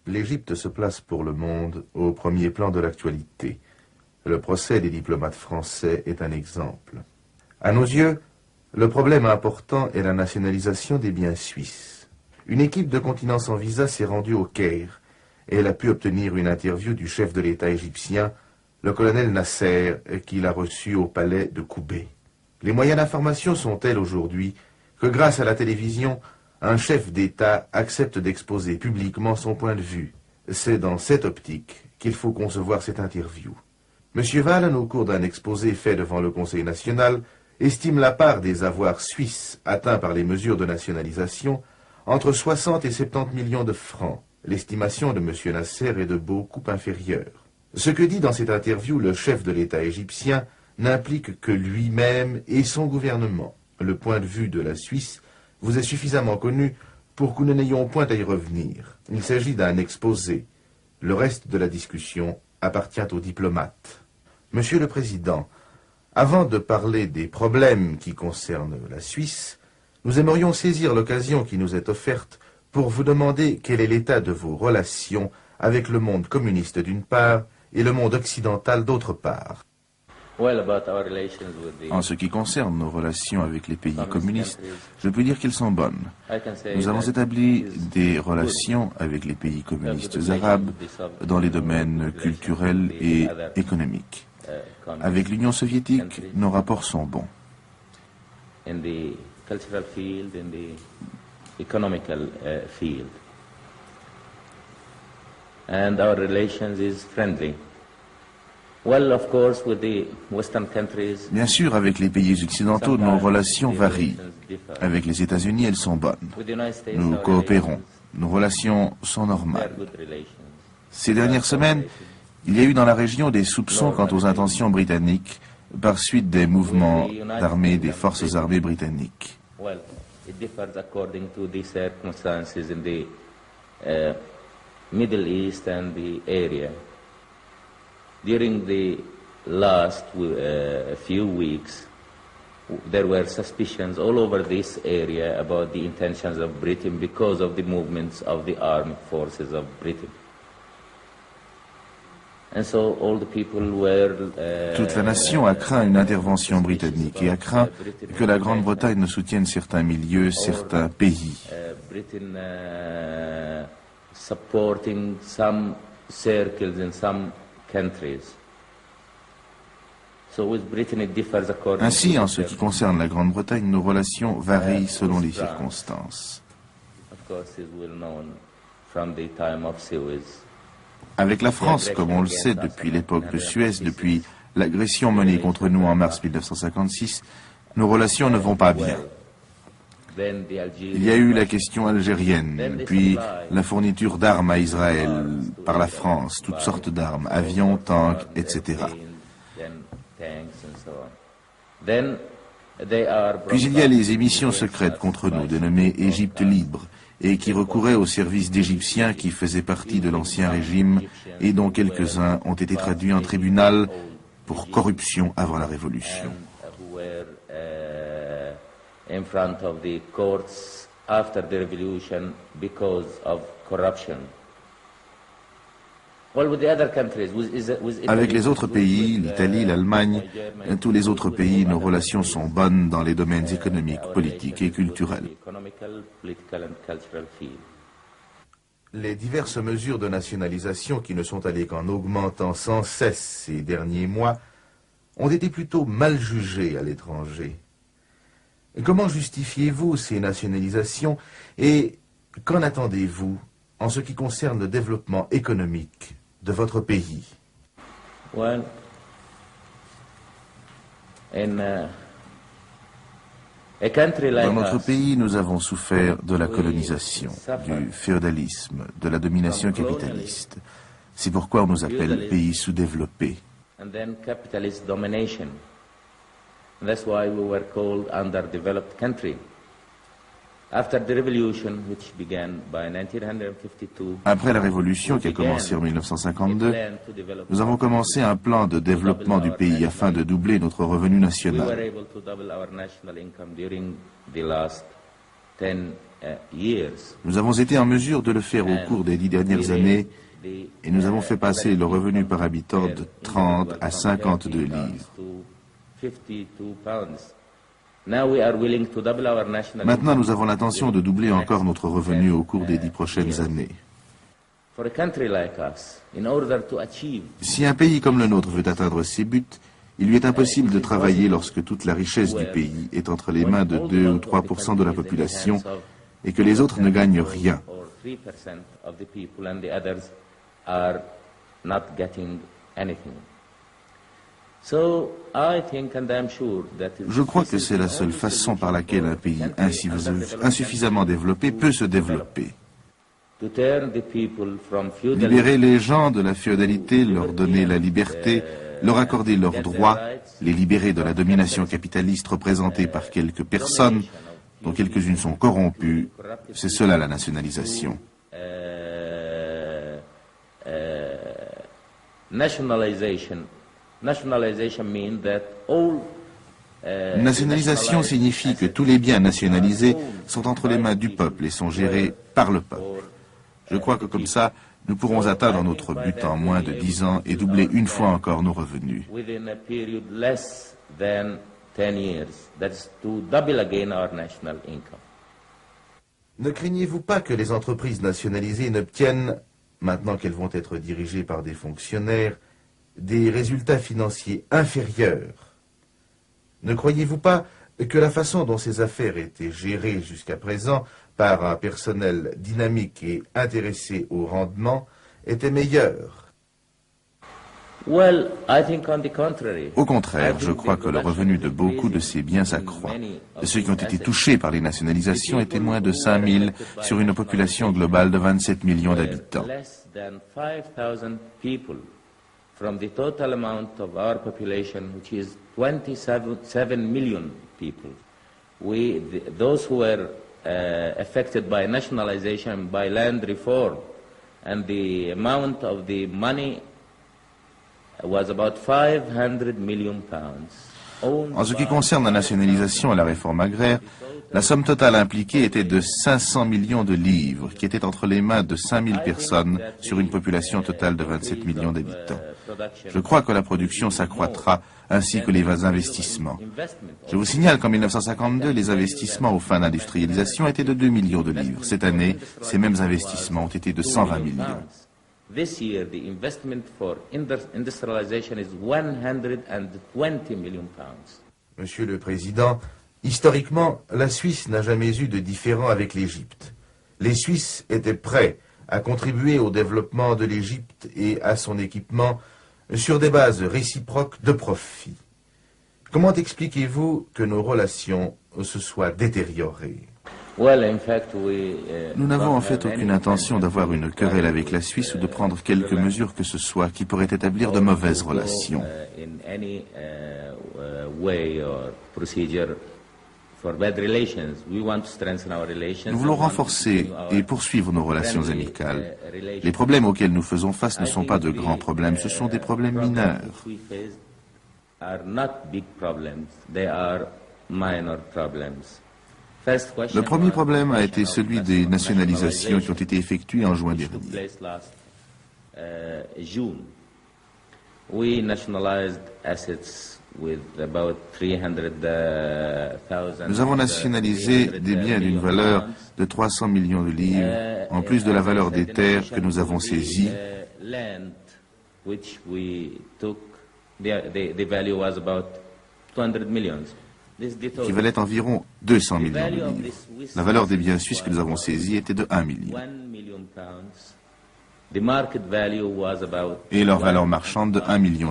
L'Égypte se place pour le monde au premier plan de l'actualité. Le procès des diplomates français est un exemple. À nos yeux, le problème important est la nationalisation des biens suisses. Une équipe de Continent sans visa s'est rendue au Caire et elle a pu obtenir une interview du chef de l'État égyptien, le colonel Nasser, qui l'a reçu au palais de Koubé. Les moyens d'information sont tels aujourd'hui que grâce à la télévision, un chef d'État accepte d'exposer publiquement son point de vue. C'est dans cette optique qu'il faut concevoir cette interview. M. Wahlen, au cours d'un exposé fait devant le Conseil national, estime la part des avoirs suisses atteints par les mesures de nationalisation entre 60 et 70 millions de francs. L'estimation de M. Nasser est de beaucoup inférieure. Ce que dit dans cette interview le chef de l'État égyptien n'implique que lui-même et son gouvernement. Le point de vue de la Suisse vous est suffisamment connu pour que nous n'ayons point à y revenir. Il s'agit d'un exposé. Le reste de la discussion appartient aux diplomates. Monsieur le Président, avant de parler des problèmes qui concernent la Suisse, nous aimerions saisir l'occasion qui nous est offerte pour vous demander quel est l'état de vos relations avec le monde communiste d'une part et le monde occidental d'autre part. En ce qui concerne nos relations avec les pays communistes, je peux dire qu'elles sont bonnes. Nous avons établi des relations avec les pays communistes arabes dans les domaines culturels et économiques. Avec l'Union soviétique, nos rapports sont bons. And our relations is friendly. Bien sûr, avec les pays occidentaux, nos relations varient. Avec les États-Unis, elles sont bonnes. Nous coopérons. Nos relations sont normales. Ces dernières semaines, il y a eu dans la région des soupçons quant aux intentions britanniques par suite des mouvements d'armée des forces armées britanniques. Middle East and the area. During the last few weeks, there were suspicions all over this area about the intentions of Britain because of the movements of the armed forces of Britain. And so all the people were, toute la nation a craint une intervention britannique et a craint que la Grande-Bretagne ne soutienne certains milieux, certains pays. Britain supporting some circles in some countries. So with Britain it differs according Ainsi, en ce qui concerne la Grande-Bretagne, nos relations varient selon les circonstances. Of course, is well known from the time of Suez. Avec la France, comme on le sait depuis l'époque de Suez, depuis l'agression menée contre nous en mars 1956, nos relations ne vont pas bien. Il y a eu la question algérienne, puis la fourniture d'armes à Israël par la France, toutes sortes d'armes, avions, tanks, etc. Puis il y a les émissions secrètes contre nous, dénommées Égypte libre, et qui recouraient aux services d'Égyptiens qui faisaient partie de l'ancien régime et dont quelques-uns ont été traduits en tribunal pour corruption avant la Révolution. In front of the courts after the revolution because of corruption. Avec les autres pays, l'Italie, l'Allemagne, tous les autres pays, nos relations sont bonnes dans les domaines économiques, politiques et culturels. Les diverses mesures de nationalisation qui ne sont allées qu'en augmentant sans cesse ces derniers mois ont été plutôt mal jugées à l'étranger. Comment justifiez-vous ces nationalisations et qu'en attendez-vous en ce qui concerne le développement économique de votre pays? Dans notre pays, nous avons souffert de la colonisation, du féodalisme, de la domination capitaliste. C'est pourquoi on nous appelle pays sous-développés. That's why we were called underdeveloped country. After the revolution, which began by 1952, après la révolution qui a commencé en 1952, nous avons commencé un plan de développement du pays afin de doubler notre revenu national. Nous avons été en mesure de le faire au cours des 10 dernières années et nous avons fait passer le revenu par habitant de 30 à 52 livres. Maintenant, nous avons l'intention de doubler encore notre revenu au cours des 10 prochaines années. Si un pays comme le nôtre veut atteindre ses buts, il lui est impossible de travailler lorsque toute la richesse du pays est entre les mains de 2 ou 3% de la population et que les autres ne gagnent rien. Je crois que c'est la seule façon par laquelle un pays insuffisamment développé peut se développer. Libérer les gens de la féodalité, leur donner la liberté, leur accorder leurs droits, les libérer de la domination capitaliste représentée par quelques personnes, dont quelques-unes sont corrompues, c'est cela la nationalisation. Nationalisation signifie que tous les biens nationalisés sont entre les mains du peuple et sont gérés par le peuple. Je crois que comme ça, nous pourrons atteindre notre but en moins de 10 ans et doubler une fois encore nos revenus. Ne craignez-vous pas que les entreprises nationalisées n'obtiennent, maintenant qu'elles vont être dirigées par des fonctionnaires, des résultats financiers inférieurs? Ne croyez-vous pas que la façon dont ces affaires étaient gérées jusqu'à présent par un personnel dynamique et intéressé au rendement était meilleure? Au contraire, je crois que le revenu de beaucoup de ces biens s'accroît. Ceux qui ont été touchés par les nationalisations étaient moins de 5 000 sur une population globale de 27 millions d'habitants. From the total amount of our population, which is 27 million people. Those who were affected by nationalization, by land reform, and the amount of the money was about 500 million pounds. En ce qui concerne la nationalisation et la réforme agraire, la somme totale impliquée était de 500 millions de livres, qui étaient entre les mains de 5000 personnes sur une population totale de 27 millions d'habitants. Je crois que la production s'accroîtra, ainsi que les investissements. Je vous signale qu'en 1952, les investissements aux fins d'industrialisation étaient de 2 millions de livres. Cette année, ces mêmes investissements ont été de 120 millions. This year, the investment for industrialization is 120 million pounds. Monsieur le Président, historiquement, la Suisse n'a jamais eu de différend avec l'Égypte. Les Suisses étaient prêts à contribuer au développement de l'Égypte et à son équipement sur des bases réciproques de profit. Comment expliquez-vous que nos relations se soient détériorées? Nous n'avons en fait aucune intention d'avoir une querelle avec la Suisse ou de prendre quelque mesure que ce soit qui pourrait établir de mauvaises relations. Nous voulons renforcer et poursuivre nos relations amicales. Les problèmes auxquels nous faisons face ne sont pas de grands problèmes, ce sont des problèmes mineurs. Le premier problème a été celui des nationalisations qui ont été effectuées en juin dernier. Nous avons nationalisé des biens d'une valeur de 300 millions de livres, en plus de la valeur des terres que nous avons saisies. Qui valait environ 200 millions de livres. La valeur des biens suisses que nous avons saisis était de 1 million. Et leur valeur marchande de 1,5 million.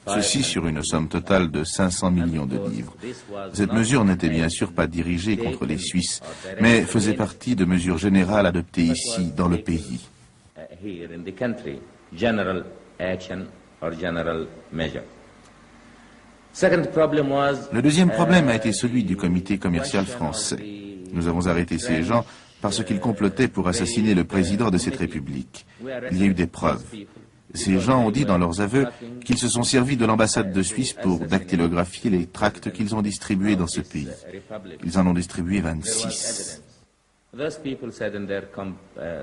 Ceci sur une somme totale de 500 millions de livres. Cette mesure n'était bien sûr pas dirigée contre les Suisses, mais faisait partie de mesures générales adoptées ici, dans le pays. Le deuxième problème a été celui du comité commercial français. Nous avons arrêté ces gens parce qu'ils complotaient pour assassiner le président de cette république. Il y a eu des preuves. Ces gens ont dit dans leurs aveux qu'ils se sont servis de l'ambassade de Suisse pour dactylographier les tracts qu'ils ont distribués dans ce pays. Ils en ont distribué 26. Those people said in their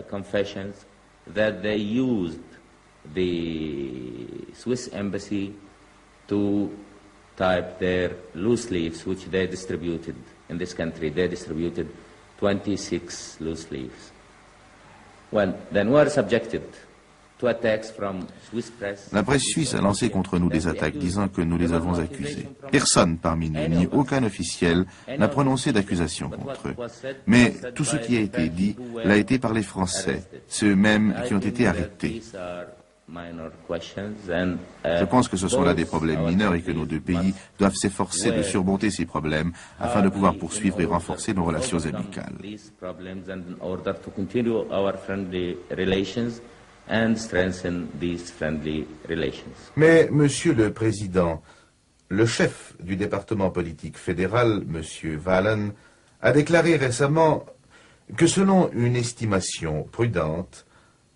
confessions that they used the Swiss embassy to type their loose leaves, which they distributed in this country. They distributed 26 loose leaves. Well, then we were subjected to attacks from Swiss press. La presse suisse a lancé contre nous des attaques disant que nous les avons accusés. Personne parmi nous, ni aucun officiel, n'a prononcé d'accusation contre eux. Mais tout ce qui a été dit l'a été par les Français, ceux mêmes qui ont été arrêtés. Je pense que ce sont là des problèmes mineurs et que nos deux pays doivent s'efforcer de surmonter ces problèmes afin de pouvoir poursuivre et renforcer nos relations amicales. Mais, Monsieur le Président, le chef du département politique fédéral, Monsieur Wahlen, a déclaré récemment que selon une estimation prudente,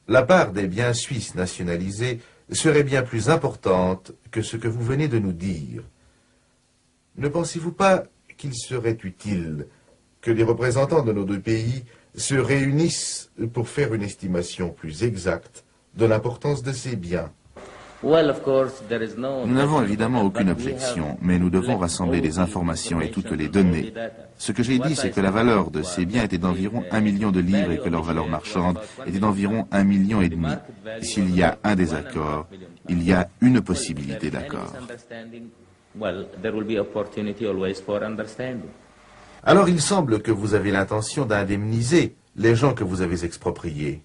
la part des biens suisses nationalisés serait bien plus importante que ce que vous venez de nous dire. Ne pensez-vous pas qu'il serait utile que les représentants de nos deux pays se réunissent pour faire une estimation plus exacte de l'importance de ces biens? Nous n'avons évidemment aucune objection, mais nous devons rassembler les informations et toutes les données. Ce que j'ai dit, c'est que la valeur de ces biens était d'environ 1 million de livres et que leur valeur marchande était d'environ 1,5 million. S'il y a un désaccord, il y a une possibilité d'accord. Alors il semble que vous avez l'intention d'indemniser les gens que vous avez expropriés.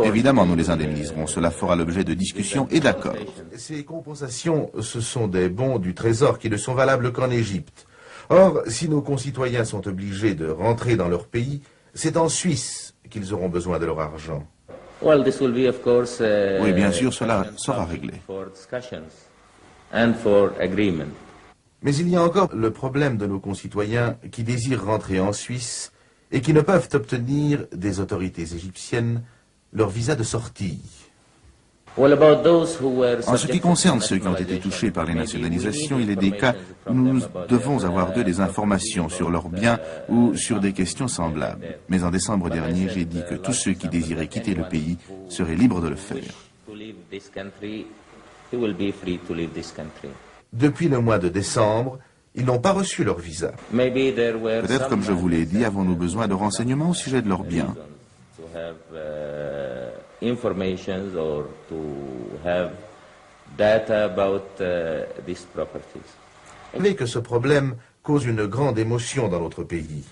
Évidemment, nous les indemniserons. Cela fera l'objet de discussions et d'accords. Ces compensations, ce sont des bons du Trésor qui ne sont valables qu'en Égypte. Or, si nos concitoyens sont obligés de rentrer dans leur pays, c'est en Suisse qu'ils auront besoin de leur argent. Oui, bien sûr, cela sera réglé. Mais il y a encore le problème de nos concitoyens qui désirent rentrer en Suisse et qui ne peuvent obtenir des autorités égyptiennes leur visa de sortie. En ce qui concerne ceux qui ont été touchés par les nationalisations, il est des cas où nous devons avoir d'eux des informations sur leurs biens ou sur des questions semblables. Mais en décembre dernier, j'ai dit que tous ceux qui désiraient quitter le pays seraient libres de le faire. Depuis le mois de décembre, ils n'ont pas reçu leur visa. Peut-être, comme je vous l'ai dit, avons-nous besoin de renseignements au sujet de leurs biens. Informations or to have data about these properties. Vous savez que ce problème cause une grande émotion dans notre pays.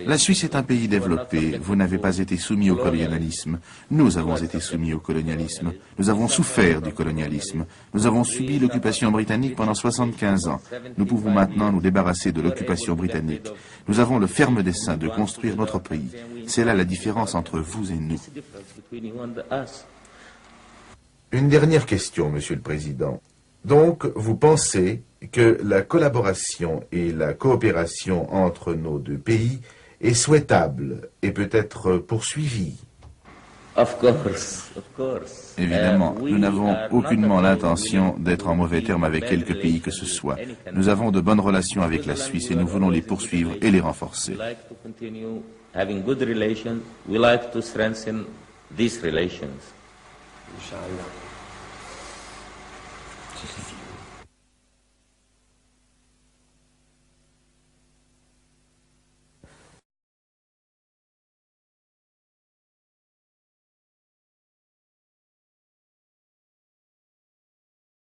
La Suisse est un pays développé. Vous n'avez pas été soumis au colonialisme. Nous avons été soumis au colonialisme. Nous avons souffert du colonialisme. Nous avons subi l'occupation britannique pendant 75 ans. Nous pouvons maintenant nous débarrasser de l'occupation britannique. Nous avons le ferme dessein de construire notre pays. C'est là la différence entre vous et nous. Une dernière question, Monsieur le Président. Donc, vous pensez que la collaboration et la coopération entre nos deux pays est souhaitable et peut être poursuivie? Évidemment, nous n'avons aucunement l'intention d'être en mauvais termes avec quelque pays que ce soit. Nous avons de bonnes relations avec la Suisse et nous voulons les poursuivre et les renforcer. Having good relations, we like to strengthen these relations. Inch'Allah.